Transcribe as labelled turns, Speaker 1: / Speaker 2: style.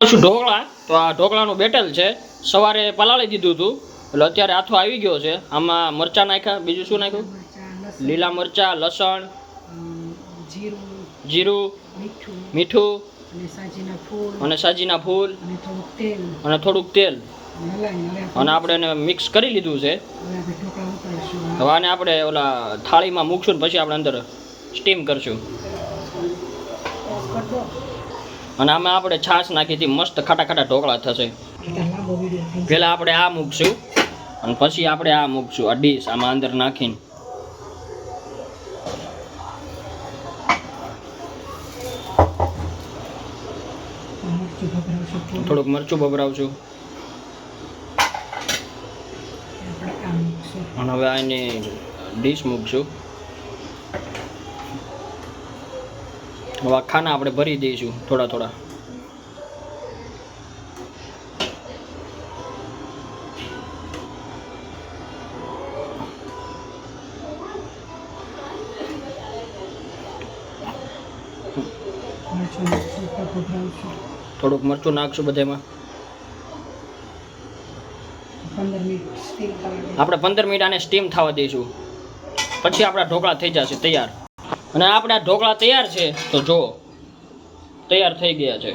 Speaker 1: શું ઢોકળા તો આ ઢોકળાનું બેટલ છે. સવારે પલાળી દીધું હતું એટલે અત્યારે આથો આવી ગયો છે. આમાં મરચાં નાખ્યા, બીજું શું નાખ્યું? લીલા મરચાં, લસણ, જીરું, મીઠું અને સાજીના ફૂલ અને થોડુંક તેલ અને આપણે એને મિક્સ કરી લીધું છે. હવે આને આપણે ઓલા થાળીમાં મૂકશું ને પછી આપણે અંદર સ્ટીમ કરશું. અને આમાં આપણે છાશ નાખીથી મસ્ત ખાટા ખાટા ઢોકળા થશે. પહેલાં આપણે આ મૂકશું અને પછી આપણે આ મૂકશું, આ ડીશ આમાં અંદર નાખીને. થોડુંક મરચું ભભરાવશું અને હવે આની ડીશ મૂકશું. હવે ખાના આપણે ભરી દઈશું થોડા થોડા. થોડુંક મરચું નાખશું બધામાં. આપણે 15 મિનિટ આને સ્ટીમ થવા દઈશું, પછી આપણા ઢોકળા થઈ જશે તૈયાર. અને આપણા ઢોકળા તૈયાર છે તો જો તૈયાર થઈ ગયા છે.